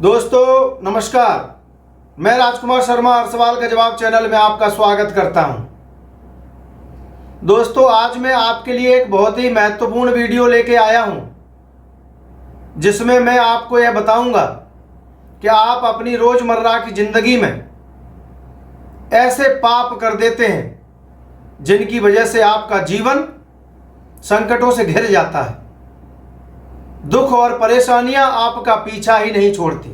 दोस्तों नमस्कार, मैं राजकुमार शर्मा हर सवाल का जवाब चैनल में आपका स्वागत करता हूं। दोस्तों आज मैं आपके लिए एक बहुत ही महत्वपूर्ण वीडियो लेके आया हूं, जिसमें मैं आपको यह बताऊंगा कि आप अपनी रोजमर्रा की जिंदगी में ऐसे पाप कर देते हैं जिनकी वजह से आपका जीवन संकटों से घिर जाता है। दुख और परेशानियां आपका पीछा ही नहीं छोड़ती।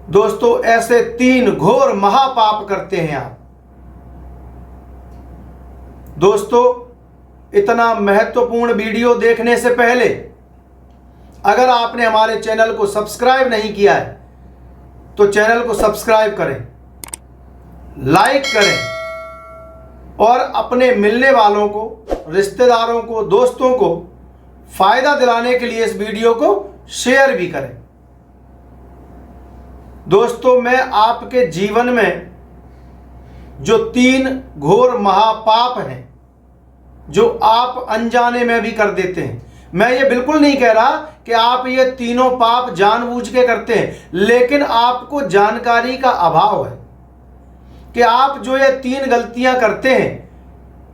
दोस्तों ऐसे 3 घोर महापाप करते हैं आप। दोस्तों इतना महत्वपूर्ण वीडियो देखने से पहले अगर आपने हमारे चैनल को सब्सक्राइब नहीं किया है तो चैनल को सब्सक्राइब करें, लाइक करें और अपने मिलने वालों को, रिश्तेदारों को, दोस्तों को फायदा दिलाने के लिए इस वीडियो को शेयर भी करें। दोस्तों मैं आपके जीवन में जो 3 घोर महापाप हैं जो आप अनजाने में भी कर देते हैं, मैं ये बिल्कुल नहीं कह रहा कि आप ये तीनों पाप जानबूझ के करते हैं, लेकिन आपको जानकारी का अभाव है कि आप जो ये 3 गलतियां करते हैं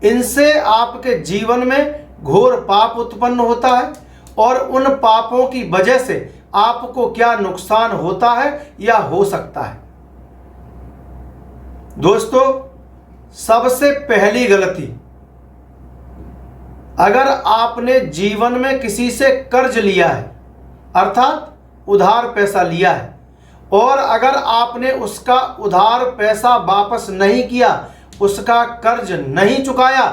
इनसे आपके जीवन में घोर पाप उत्पन्न होता है और उन पापों की वजह से आपको क्या नुकसान होता है या हो सकता है। दोस्तों सबसे पहली गलती, अगर आपने जीवन में किसी से कर्ज लिया है अर्थात उधार पैसा लिया है और अगर आपने उसका उधार पैसा वापस नहीं किया, उसका कर्ज नहीं चुकाया,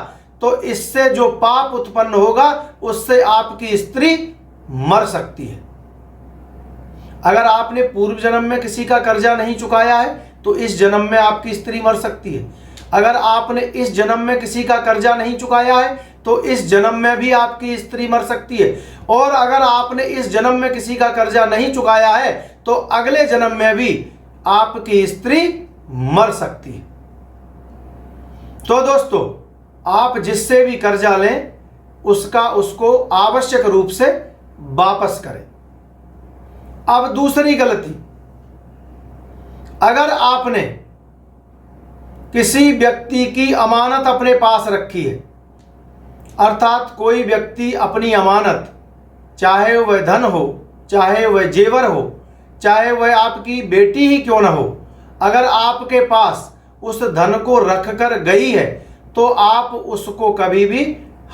तो इससे जो पाप उत्पन्न होगा उससे आपकी स्त्री मर सकती है। अगर आपने पूर्व जन्म में किसी का कर्जा नहीं चुकाया है तो इस जन्म में आपकी स्त्री मर सकती है। अगर आपने इस जन्म में किसी का कर्जा नहीं चुकाया है तो इस जन्म में भी आपकी स्त्री मर सकती है। और अगर आपने इस जन्म में किसी का कर्जा नहीं चुकाया है तो अगले जन्म में भी आपकी स्त्री मर सकती है। तो दोस्तों आप जिससे भी कर्जा लें उसको आवश्यक रूप से वापस करें। अब दूसरी गलती, अगर आपने किसी व्यक्ति की अमानत अपने पास रखी है अर्थात कोई व्यक्ति अपनी अमानत, चाहे वह धन हो, चाहे वह जेवर हो, चाहे वह आपकी बेटी ही क्यों ना हो, अगर आपके पास उस धन को रख कर गई है तो आप उसको कभी भी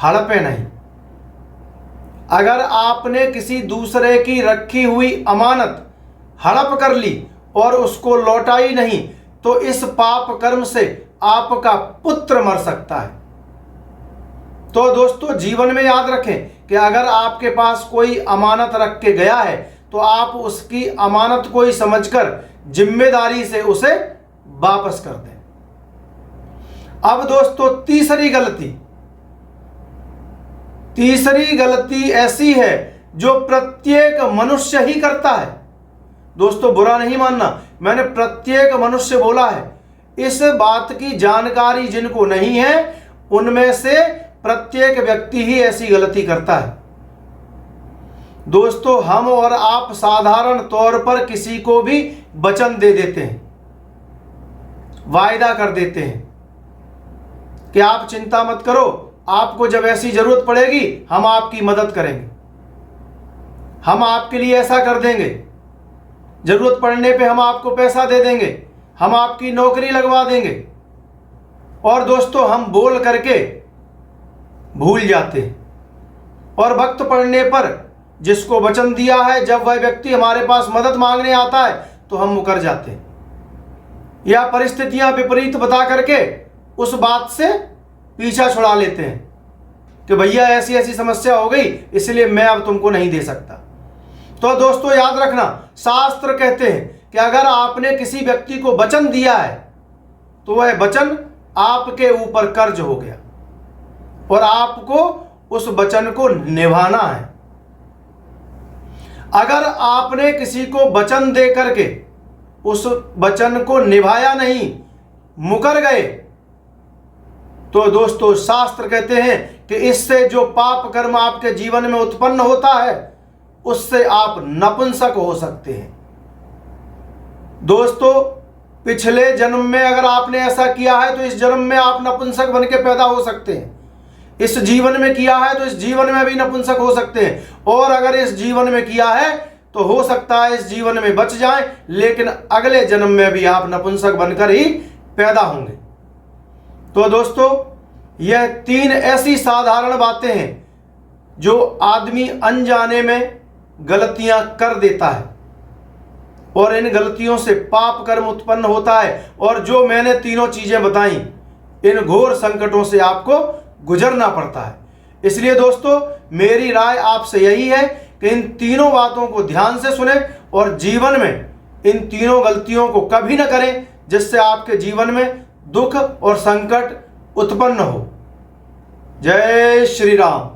हड़पे नहीं। अगर आपने किसी दूसरे की रखी हुई अमानत हड़प कर ली और उसको लौटाई नहीं तो इस पाप कर्म से आपका पुत्र मर सकता है। तो दोस्तों जीवन में याद रखें कि अगर आपके पास कोई अमानत रख के गया है तो आप उसकी अमानत को ही समझकर जिम्मेदारी से उसे वापस कर दें। अब दोस्तों तीसरी गलती ऐसी है जो प्रत्येक मनुष्य ही करता है। दोस्तों बुरा नहीं मानना, मैंने प्रत्येक मनुष्य बोला है। इस बात की जानकारी जिनको नहीं है उनमें से प्रत्येक व्यक्ति ही ऐसी गलती करता है। दोस्तों हम और आप साधारण तौर पर किसी को भी वचन दे देते हैं, वायदा कर देते हैं कि आप चिंता मत करो, आपको जब ऐसी जरूरत पड़ेगी हम आपकी मदद करेंगे, हम आपके लिए ऐसा कर देंगे, जरूरत पड़ने पे हम आपको पैसा दे देंगे, हम आपकी नौकरी लगवा देंगे। और दोस्तों हम बोल करके भूल जाते हैं और वक्त पड़ने पर जिसको वचन दिया है जब वह व्यक्ति हमारे पास मदद मांगने आता है तो हम मुकर जाते हैं या परिस्थितियां विपरीत बता करके उस बात से पीछा छुड़ा लेते हैं कि भैया ऐसी ऐसी समस्या हो गई इसलिए मैं अब तुमको नहीं दे सकता। तो दोस्तों याद रखना, शास्त्र कहते हैं कि अगर आपने किसी व्यक्ति को वचन दिया है तो वह वचन आपके ऊपर कर्ज हो गया और आपको उस वचन को निभाना है। अगर आपने किसी को वचन दे करके उस वचन को निभाया नहीं, मुकर गए, तो दोस्तों शास्त्र कहते हैं कि इससे जो पाप कर्म आपके जीवन में उत्पन्न होता है उससे आप नपुंसक हो सकते हैं। दोस्तों, पिछले जन्म में अगर आपने ऐसा किया है तो इस जन्म में आप नपुंसक बन के पैदा हो सकते हैं। इस जीवन में किया है तो इस जीवन में भी नपुंसक हो सकते हैं, और अगर इस जीवन में किया है तो हो सकता है इस जीवन में बच जाए, लेकिन अगले जन्म में भी आप नपुंसक बनकर ही पैदा होंगे। तो दोस्तों, यह 3 ऐसी साधारण बातें हैं जो आदमी अनजाने में गलतियां कर देता है और इन गलतियों से पाप कर्म उत्पन्न होता है, और जो मैंने तीनों चीजें बताई, इन घोर संकटों से आपको गुजरना पड़ता है। इसलिए दोस्तों, मेरी राय आपसे यही है कि इन तीनों बातों को ध्यान से सुने और जीवन में इन तीनों गलतियों को कभी न करें, जिससे आपके जीवन में दुख और संकट उत्पन्न हो। जय श्री राम।